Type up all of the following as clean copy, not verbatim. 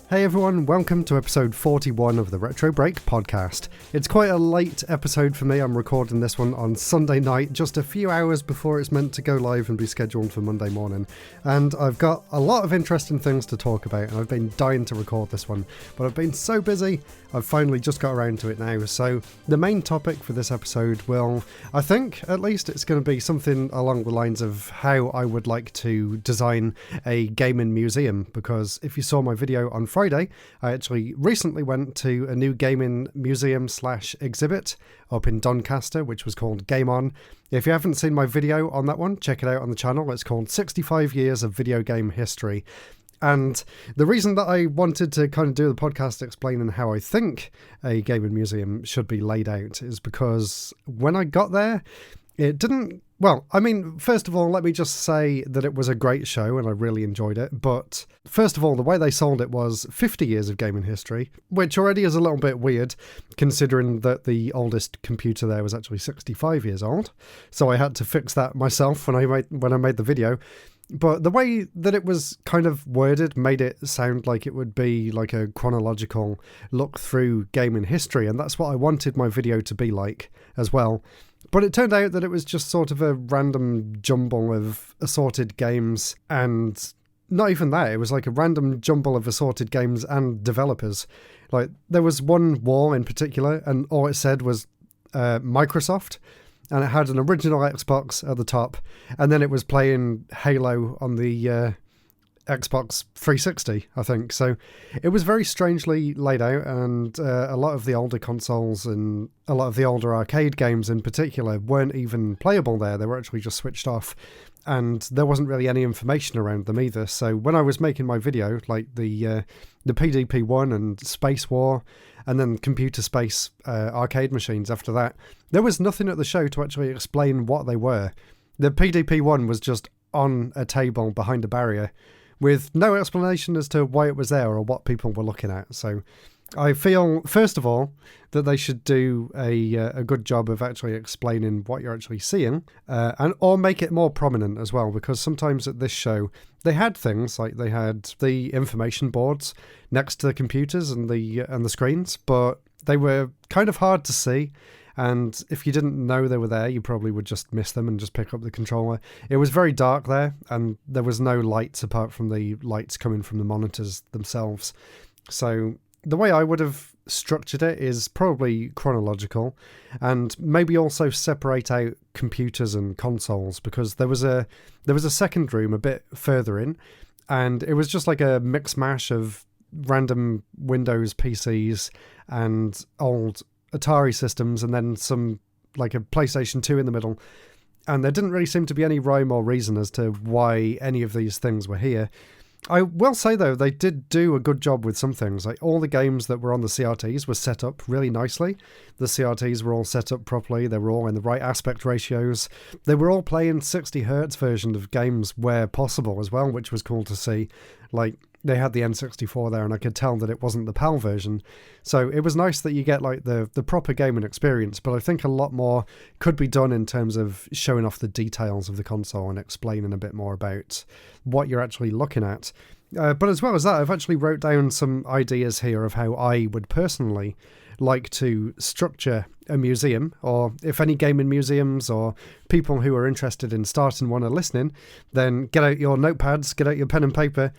Hey everyone, welcome to episode 41 of the RetroBreak Podcast. It's quite a late episode for me. I'm recording this one on Sunday night, just a few hours before it's meant to go live and be scheduled for Monday morning. And I've got a lot of interesting things to talk about, and I've been dying to record this one, but I've been so busy, I've finally just got around to it now. So the main topic for this episode will, I think, at least it's going to be something along the lines of how I would like to design a gaming museum, because if you saw my video on Friday, I actually recently went to a new gaming museum / exhibit up in Doncaster, which was called Game On. If you haven't seen my video on that one, check it out on the channel. It's called 65 Years of Video Game History. And the reason that I wanted to kind of do the podcast explaining how I think a gaming museum should be laid out is because when I got there, it didn't... Well, I mean, first of all, let me just say that it was a great show and I really enjoyed it. But first of all, the way they sold it was 50 years of gaming history, which already is a little bit weird considering that the oldest computer there was actually 65 years old. So I had to fix that myself when I made the video. But the way that it was kind of worded made it sound like it would be like a chronological look through gaming history. And that's what I wanted my video to be like as well. But it turned out that it was just sort of a random jumble of assorted games, and not even that, it was like a random jumble of assorted games and developers. Like, there was one wall in particular, and all it said was Microsoft, and it had an original Xbox at the top, and then it was playing Halo on the Xbox 360, I think. So it was very strangely laid out, and a lot of the older consoles and a lot of the older arcade games in particular weren't even playable there. They were actually just switched off, and there wasn't really any information around them either. So when I was making my video, like the PDP-1 and Space War, and then Computer Space arcade machines after that, there was nothing at the show to actually explain what they were. The PDP-1 was just on a table behind a barrier, with no explanation as to why it was there or what people were looking at. So I feel, first of all, that they should do a good job of actually explaining what you're actually seeing, or make it more prominent as well, because sometimes at this show, they had things like they had the information boards next to the computers and the screens, but they were kind of hard to see. And if you didn't know they were there, you probably would just miss them and just pick up the controller. It was very dark there, and there was no lights apart from the lights coming from the monitors themselves. So the way I would have structured it is probably chronological, and maybe also separate out computers and consoles, because there was a second room a bit further in, and it was just like a mix mash of random Windows PCs and old Atari systems, and then some like a PlayStation 2 in the middle, and there didn't really seem to be any rhyme or reason as to why any of these things were here. I will say though, they did do a good job with some things. Like, all the games that were on the CRTs were set up really nicely. The CRTs were all set up properly, they were all in the right aspect ratios, they were all playing 60Hz version of games where possible as well, which was cool to see. Like, they had the N64 there, and I could tell that it wasn't the PAL version. So it was nice that you get like the proper gaming experience, but I think a lot more could be done in terms of showing off the details of the console and explaining a bit more about what you're actually looking at. But as well as that, I've actually wrote down some ideas here of how I would personally like to structure a museum, or if any gaming museums or people who are interested in starting one are listening, then get out your notepads, get out your pen and paper,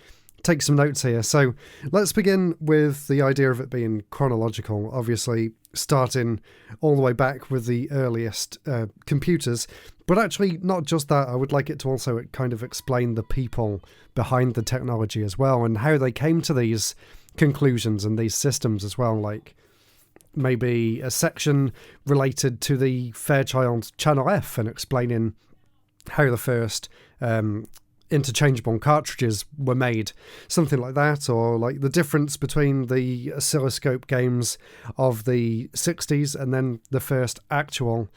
take some notes here. So let's begin with the idea of it being chronological, obviously starting all the way back with the earliest computers, but actually not just that. I would like it to also kind of explain the people behind the technology as well, and how they came to these conclusions and these systems as well, like maybe a section related to the Fairchild Channel F and explaining how the first interchangeable cartridges were made, something like that, or like the difference between the oscilloscope games of the 60s and then the first actual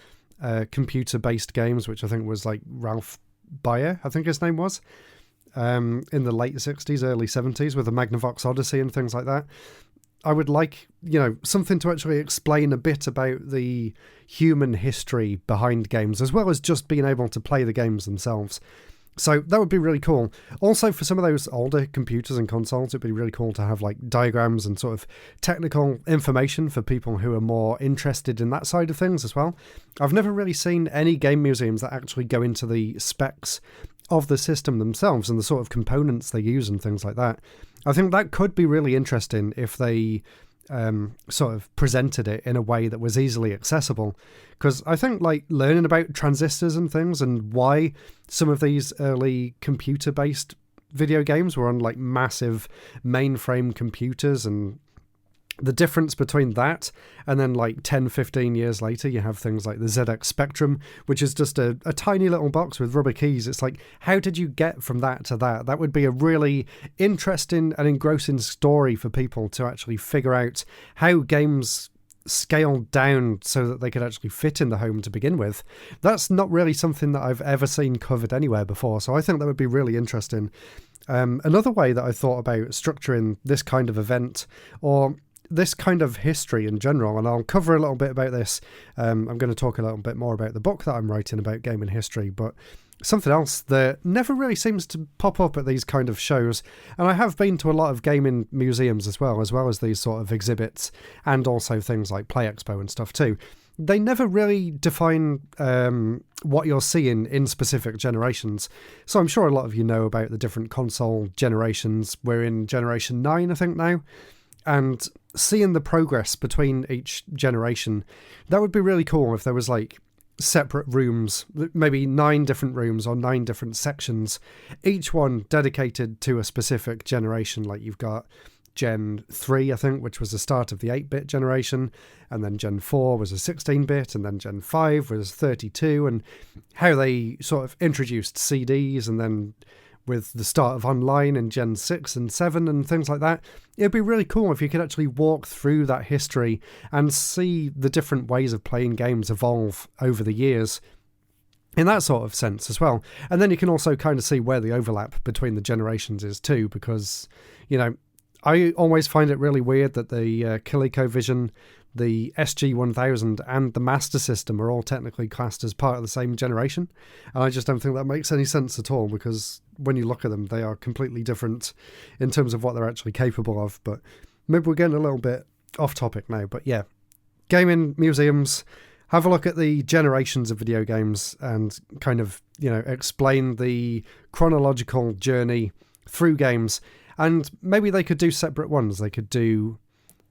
computer-based games, which I think was like Ralph Baer, I think his name was, in the late 60s, early 70s, with the Magnavox Odyssey and things like that. I would like, something to actually explain a bit about the human history behind games, as well as just being able to play the games themselves. So that would be really cool. Also, for some of those older computers and consoles, it'd be really cool to have like diagrams and sort of technical information for people who are more interested in that side of things as well. I've never really seen any game museums that actually go into the specs of the system themselves and the sort of components they use and things like that. I think that could be really interesting if they sort of presented it in a way that was easily accessible, because I think like learning about transistors and things and why some of these early computer-based video games were on like massive mainframe computers, and the difference between that and then like 10-15 years later you have things like the ZX Spectrum, which is just a tiny little box with rubber keys. It's like, how did you get from that to that? That would be a really interesting and engrossing story for people to actually figure out how games scaled down so that they could actually fit in the home to begin with. That's not really something that I've ever seen covered anywhere before, so I think that would be really interesting. Another way that I thought about structuring this kind of event, or this kind of history in general, and I'll cover a little bit about this. I'm going to talk a little bit more about the book that I'm writing about gaming history, but something else that never really seems to pop up at these kind of shows, and I have been to a lot of gaming museums as well as these sort of exhibits, and also things like Play Expo and stuff too. They never really define what you're seeing in specific generations. So I'm sure a lot of you know about the different console generations. We're in generation 9, I think, now. And seeing the progress between each generation, that would be really cool if there was like separate rooms, maybe 9 different rooms or 9 different sections, each one dedicated to a specific generation. Like you've got Gen 3, I think, which was the start of the 8-bit generation, and then Gen 4 was a 16-bit, and then Gen 5 was 32, and how they sort of introduced CDs, and then with the start of online in Gen 6 and 7 and things like that. It'd be really cool if you could actually walk through that history and see the different ways of playing games evolve over the years in that sort of sense as well. And then you can also kind of see where the overlap between the generations is too, because, you know, I always find it really weird that the ColecoVision, the SG-1000 and the Master System are all technically classed as part of the same generation. And I just don't think that makes any sense at all, because when you look at them, they are completely different in terms of what they're actually capable of. But maybe we're getting a little bit off topic now. But yeah, gaming museums, have a look at the generations of video games and kind of, you know, explain the chronological journey through games. And maybe they could do separate ones. They could do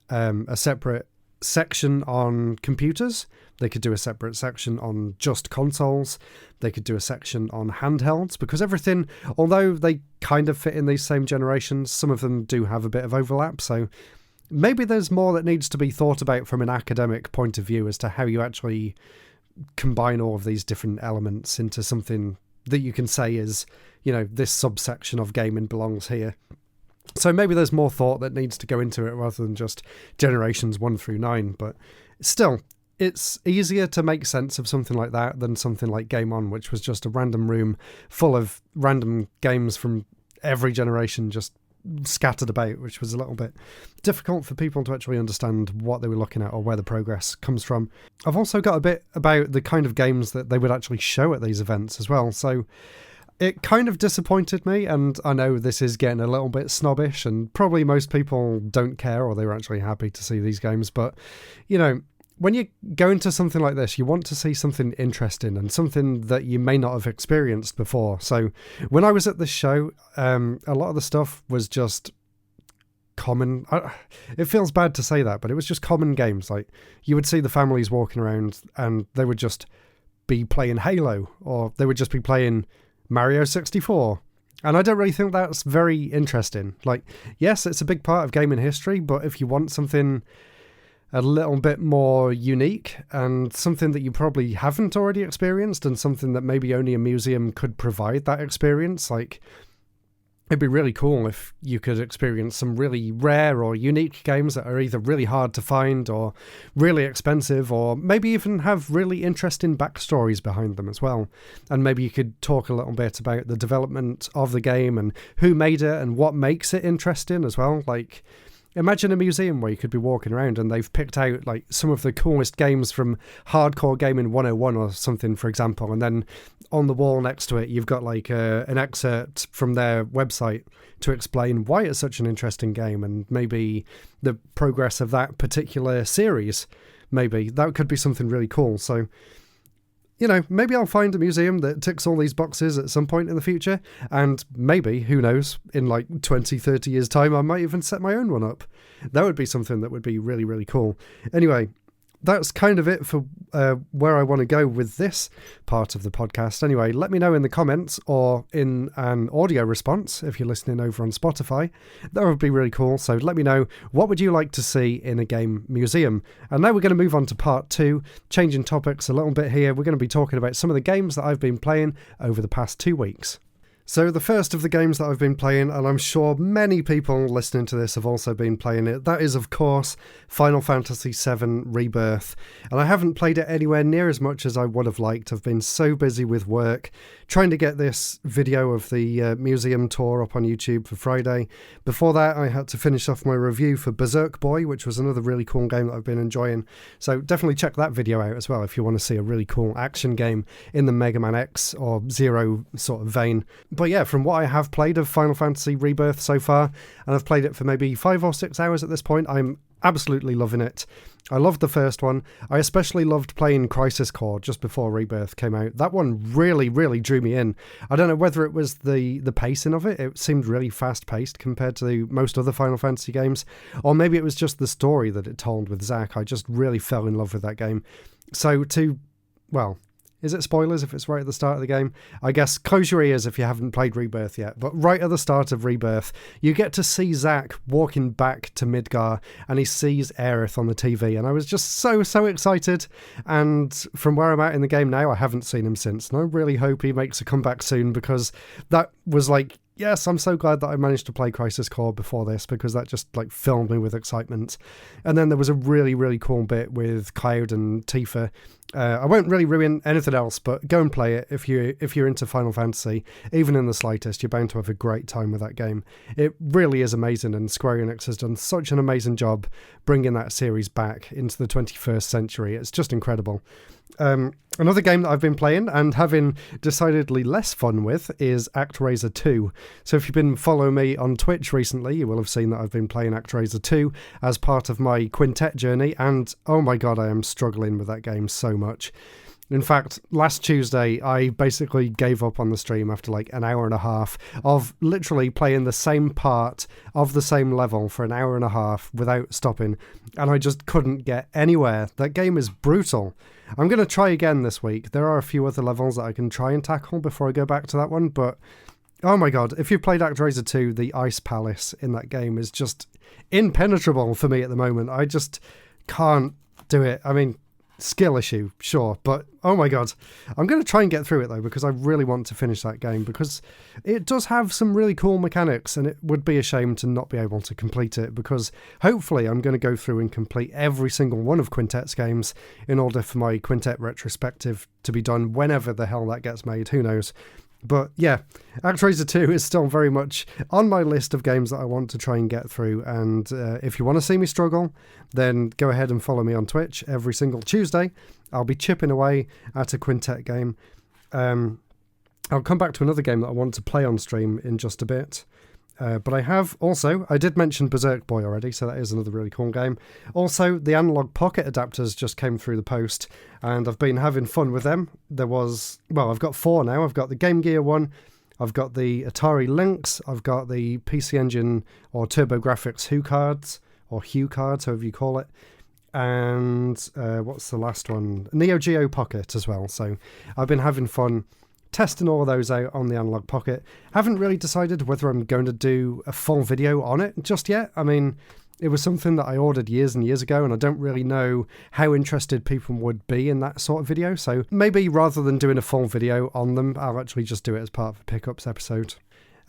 a separate section on computers. They could do a separate section on just consoles. They could do a section on handhelds, because everything, although they kind of fit in these same generations, some of them do have a bit of overlap. So maybe there's more that needs to be thought about from an academic point of view as to how you actually combine all of these different elements into something that you can say is, you know, this subsection of gaming belongs here. So maybe there's more thought that needs to go into it rather than just generations 1 through 9. But still, it's easier to make sense of something like that than something like Game On, which was just a random room full of random games from every generation just scattered about, which was a little bit difficult for people to actually understand what they were looking at or where the progress comes from. I've also got a bit about the kind of games that they would actually show at these events as well. So it kind of disappointed me, and I know this is getting a little bit snobbish, and probably most people don't care, or they were actually happy to see these games. But, you know, when you go into something like this, you want to see something interesting and something that you may not have experienced before. So when I was at this show, a lot of the stuff was just common. It feels bad to say that, but it was just common games. Like, you would see the families walking around and they would just be playing Halo, or they would just be playing Mario 64. And I don't really think that's very interesting. Like, yes, it's a big part of gaming history, but if you want something a little bit more unique and something that you probably haven't already experienced, and something that maybe only a museum could provide that experience, like, it'd be really cool if you could experience some really rare or unique games that are either really hard to find or really expensive, or maybe even have really interesting backstories behind them as well. And maybe you could talk a little bit about the development of the game and who made it and what makes it interesting as well. Like, Imagine a museum where you could be walking around and they've picked out like some of the coolest games from Hardcore Gaming 101 or something, for example, and then on the wall next to it you've got like an excerpt from their website to explain why it's such an interesting game and maybe the progress of that particular series. Maybe that could be something really cool. So, you know, maybe I'll find a museum that ticks all these boxes at some point in the future, and maybe, who knows, in like 20, 30 years' time, I might even set my own one up. That would be something that would be really, really cool. Anyway, that's kind of it for where I want to go with this part of the podcast. Anyway, let me know in the comments or in an audio response if you're listening over on Spotify. That would be really cool. So let me know, what would you like to see in a game museum? And now we're going to move on to part 2, changing topics a little bit here. We're going to be talking about some of the games that I've been playing over the past 2 weeks. So the first of the games that I've been playing, and I'm sure many people listening to this have also been playing it, that is of course Final Fantasy VII Rebirth. And I haven't played it anywhere near as much as I would have liked. I've been so busy with work, trying to get this video of the museum tour up on YouTube for Friday. Before that, I had to finish off my review for Berserk Boy, which was another really cool game that I've been enjoying. So definitely check that video out as well if you want to see a really cool action game in the Mega Man X or Zero sort of vein. But yeah, from what I have played of Final Fantasy Rebirth so far, and I've played it for maybe 5 or 6 hours at this point, I'm absolutely loving it. I loved the first one. I especially loved playing Crisis Core just before Rebirth came out. That one really, really drew me in. I don't know whether it was the pacing of it. It seemed really fast-paced compared to most other Final Fantasy games. Or maybe it was just the story that it told with Zack. I just really fell in love with that game. So is it spoilers if it's right at the start of the game? I guess close your ears if you haven't played Rebirth yet. But right at the start of Rebirth, you get to see Zack walking back to Midgar and he sees Aerith on the TV. And I was just so excited. And from where I'm at in the game now, I haven't seen him since. And I really hope he makes a comeback soon, because that was like, yes, I'm so glad that I managed to play Crisis Core before this, because that just like filled me with excitement. And then there was a really, really cool bit with Cloud and Tifa. I won't really ruin anything else, but go and play it if you're into Final Fantasy, even in the slightest. You're bound to have a great time with that game. It really is amazing, and Square Enix has done such an amazing job bringing that series back into the 21st century. It's just incredible. Another game that I've been playing and having decidedly less fun with is ActRaiser 2. So if you've been following me on Twitch recently, you will have seen that I've been playing ActRaiser 2 as part of my Quintet journey, and oh my god, I am struggling with that game so much. In fact, last Tuesday, I basically gave up on the stream after like an hour and a half of literally playing the same part of the same level for an hour and a half without stopping, and I just couldn't get anywhere. That game is brutal. I'm going to try again this week. There are a few other levels that I can try and tackle before I go back to that one, but oh my god, if you've played ActRaiser 2, the Ice Palace in that game is just impenetrable for me at the moment. I just can't do it. I mean, skill issue, sure, but oh my god, I'm going to try and get through it though, because I really want to finish that game, because it does have some really cool mechanics, and it would be a shame to not be able to complete it, because hopefully I'm going to go through and complete every single one of Quintet's games in order for my Quintet retrospective to be done whenever the hell that gets made, who knows. But yeah, ActRaiser 2 is still very much on my list of games that I want to try and get through, and if you want to see me struggle, then go ahead and follow me on Twitch every single Tuesday. I'll be chipping away at a Quintet game. I'll come back to another game that I want to play on stream in just a bit. But I did mention Berserk Boy already, so that is another really cool game. Also, the Analog Pocket adapters just came through the post, and I've been having fun with them. I've got 4 now. I've got the Game Gear one, I've got the Atari Lynx, I've got the PC Engine or TurboGrafx Hue cards, or Hue cards, however you call it. And what's the last one? Neo Geo Pocket as well. So I've been having fun testing all of those out on the Analog Pocket. Haven't really decided whether I'm going to do a full video on it just yet. I mean, it was something that I ordered years and years ago, and I don't really know how interested people would be in that sort of video. So maybe rather than doing a full video on them, I'll actually just do it as part of a pickups episode.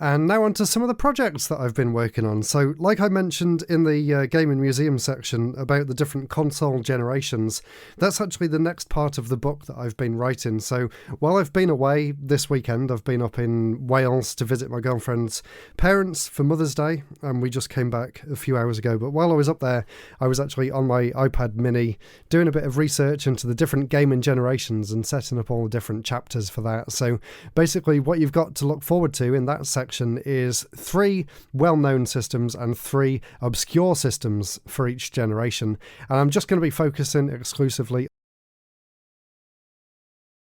And now on to some of the projects that I've been working on. So like I mentioned in the Game and Museum section about the different console generations, that's actually the next part of the book that I've been writing. So while I've been away this weekend, I've been up in Wales to visit my girlfriend's parents for Mother's Day, and we just came back a few hours ago. But while I was up there, I was actually on my iPad mini doing a bit of research into the different gaming generations and setting up all the different chapters for that. So basically what you've got to look forward to in that section is 3 well-known systems and 3 obscure systems for each generation. And I'm just going to be focusing exclusively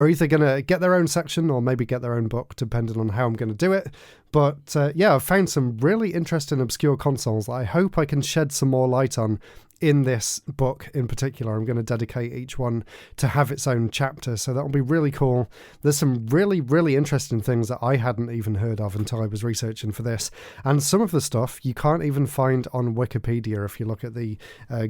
are either going to get their own section or maybe get their own book, depending on how I'm going to do it. But yeah, I've found some really interesting obscure consoles that I hope I can shed some more light on in this book in particular. I'm going to dedicate each one to have its own chapter, so that'll be really cool. There's some really, really interesting things that I hadn't even heard of until I was researching for this. And some of the stuff you can't even find on Wikipedia if you look at the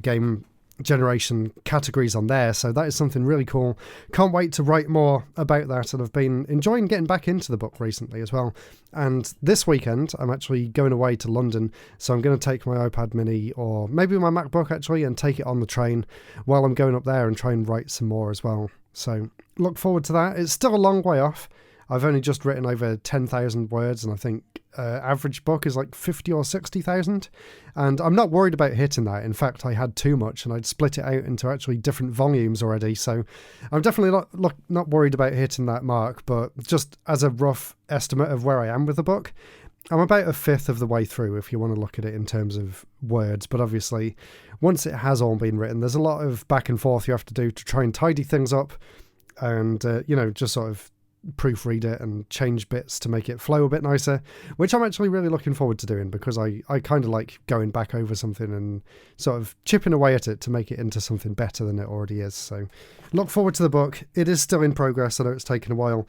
game generation categories on there, so that is something really cool. Can't wait to write more about that, and I've been enjoying getting back into the book recently as well. And this weekend I'm actually going away to London, so I'm going to take my iPad mini or maybe my MacBook actually and take it on the train while I'm going up there and try and write some more as well. So look forward to that. It's still a long way off. I've only just written over 10,000 words, and I think average book is like 50 or 60,000, and I'm not worried about hitting that. In fact, I had too much and I'd split it out into actually different volumes already, so I'm definitely not worried about hitting that mark. But just as a rough estimate of where I am with the book, I'm about a fifth of the way through if you want to look at it in terms of words. But obviously once it has all been written, there's a lot of back and forth you have to do to try and tidy things up and just sort of proofread it and change bits to make it flow a bit nicer, which I'm actually really looking forward to doing, because I kind of like going back over something and sort of chipping away at it to make it into something better than it already is. So look forward to the book. It is still in progress. I know it's taken a while.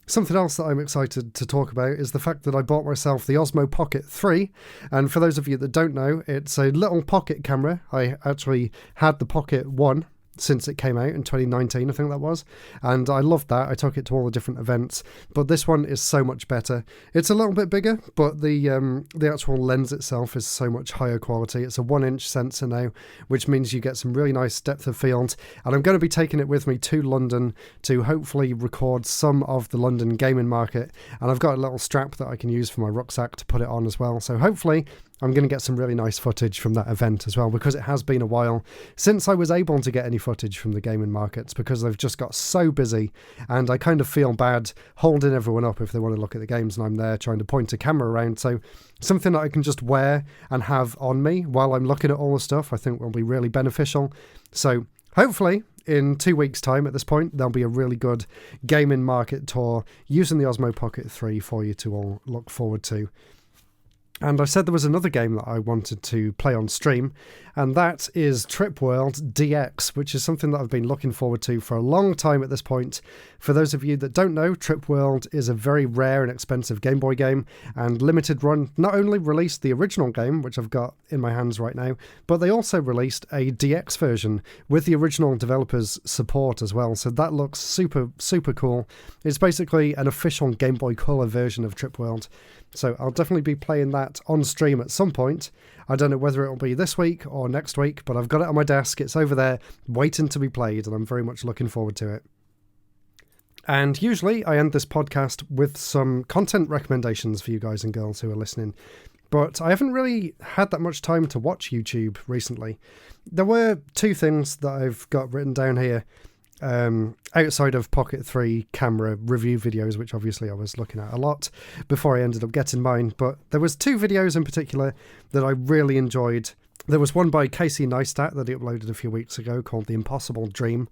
Something else that I'm excited to talk about is the fact that I bought myself the Osmo Pocket 3, and for those of you that don't know, it's a little pocket camera. I actually had the Pocket 1 since it came out in 2019, I think that was, and I loved that. I took it to all the different events, but this one is so much better. It's a little bit bigger, but the actual lens itself is so much higher quality. It's a 1-inch sensor now, which means you get some really nice depth of field, and I'm going to be taking it with me to London to hopefully record some of the London gaming market, and I've got a little strap that I can use for my rucksack to put it on as well, so hopefully I'm going to get some really nice footage from that event as well, because it has been a while since I was able to get any footage from the gaming markets, because they've just got so busy, and I kind of feel bad holding everyone up if they want to look at the games and I'm there trying to point a camera around. So something that I can just wear and have on me while I'm looking at all the stuff, I think will be really beneficial. So hopefully in 2 weeks' time at this point, there'll be a really good gaming market tour using the Osmo Pocket 3 for you to all look forward to. And I said there was another game that I wanted to play on stream, and that is Trip World DX, which is something that I've been looking forward to for a long time at this point. For those of you that don't know, Trip World is a very rare and expensive Game Boy game, and Limited Run not only released the original game, which I've got in my hands right now, but they also released a DX version with the original developers' support as well, so that looks super, super cool. It's basically an official Game Boy Color version of Trip World. So I'll definitely be playing that on stream at some point. I don't know whether it'll be this week or next week, but I've got it on my desk. It's over there waiting to be played, and I'm very much looking forward to it. And usually I end this podcast with some content recommendations for you guys and girls who are listening, but I haven't really had that much time to watch YouTube recently. There were 2 things that I've got written down here. Outside of Pocket 3 camera review videos, which obviously I was looking at a lot before I ended up getting mine, but there was 2 videos in particular that I really enjoyed. There was one by Casey Neistat that he uploaded a few weeks ago called The Impossible Dream,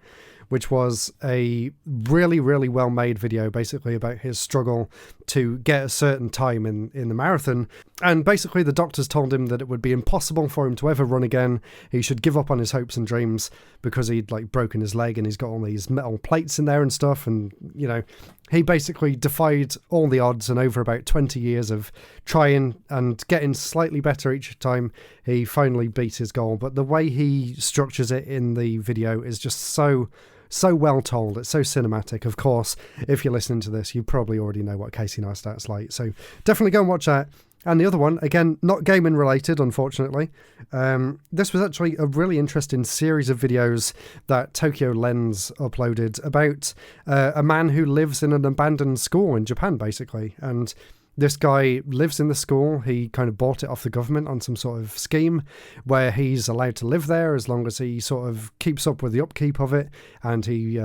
which was a really, really well-made video basically about his struggle to get a certain time in the marathon. And basically the doctors told him that it would be impossible for him to ever run again. He should give up on his hopes and dreams because he'd like broken his leg and he's got all these metal plates in there and stuff. And, you know, he basically defied all the odds, and over about 20 years of trying and getting slightly better each time, he finally beat his goal. But the way he structures it in the video is just so so well told. It's so cinematic. Of course, if you're listening to this, you probably already know what Casey Neistat's like. So definitely go and watch that. And the other one, again, not gaming related, unfortunately. This was actually a really interesting series of videos that Tokyo Lens uploaded about a man who lives in an abandoned school in Japan, basically. And this guy lives in the school. He kind of bought it off the government on some sort of scheme where he's allowed to live there as long as he sort of keeps up with the upkeep of it, and he,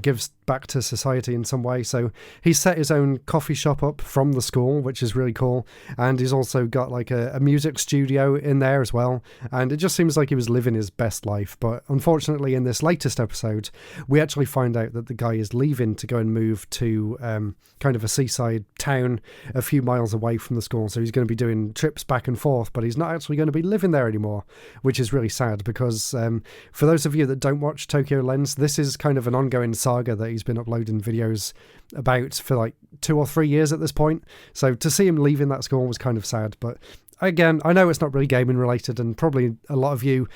gives back to society in some way. So he set his own coffee shop up from the school, which is really cool. And he's also got like a music studio in there as well. And it just seems like he was living his best life. But unfortunately, in this latest episode, we actually find out that the guy is leaving to go and move to kind of a seaside town a few miles away from the school. So he's going to be doing trips back and forth, but he's not actually going to be living there anymore, which is really sad because for those of you that don't watch Tokyo Lens, this is kind of an ongoing saga that he's been uploading videos about for like 2 or 3 years at this point. So to see him leaving that school was kind of sad. But again, I know it's not really gaming related, and probably a lot of you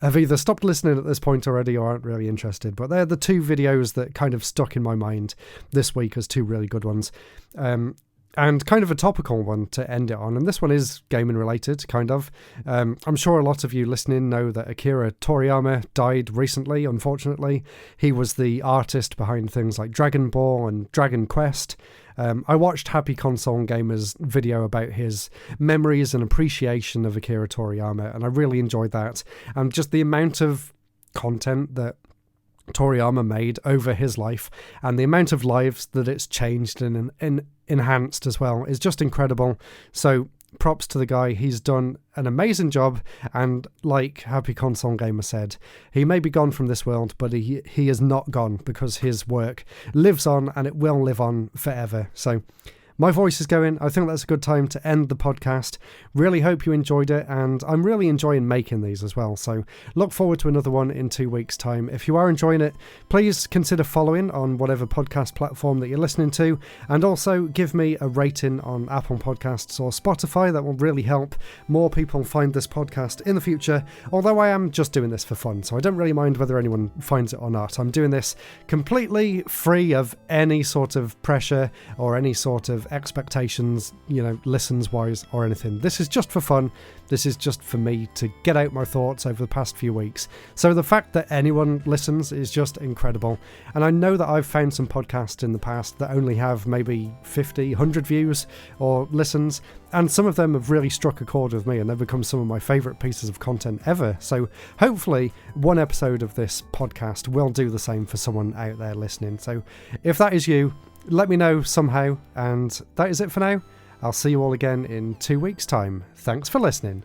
have either stopped listening at this point already or aren't really interested, but they're the 2 videos that kind of stuck in my mind this week as 2 really good ones. And kind of a topical one to end it on. And this one is gaming related, kind of. I'm sure a lot of you listening know that Akira Toriyama died recently, unfortunately. He was the artist behind things like Dragon Ball and Dragon Quest. I watched Happy Console Gamer's video about his memories and appreciation of Akira Toriyama, and I really enjoyed that. And just the amount of content that Toriyama made over his life and the amount of lives that it's changed and enhanced as well is just incredible. So props to the guy. He's done an amazing job, and like Happy Console Gamer said, he may be gone from this world, but he is not gone, because his work lives on and it will live on forever. So my voice is going. I think that's a good time to end the podcast. Really hope you enjoyed it, and I'm really enjoying making these as well. So look forward to another one in 2 weeks' time. If you are enjoying it, please consider following on whatever podcast platform that you're listening to, and also give me a rating on Apple Podcasts or Spotify. That will really help more people find this podcast in the future, although I am just doing this for fun, so I don't really mind whether anyone finds it or not. I'm doing this completely free of any sort of pressure or any sort of expectations, listens wise or anything. This is just for fun. This is just for me to get out my thoughts over the past few weeks. So the fact that anyone listens is just incredible. And I know that I've found some podcasts in the past that only have maybe 50, 100 views or listens, and some of them have really struck a chord with me, and they've become some of my favourite pieces of content ever. So hopefully one episode of this podcast will do the same for someone out there listening. So if that is you, let me know somehow, and that is it for now. I'll see you all again in 2 weeks' time. Thanks for listening.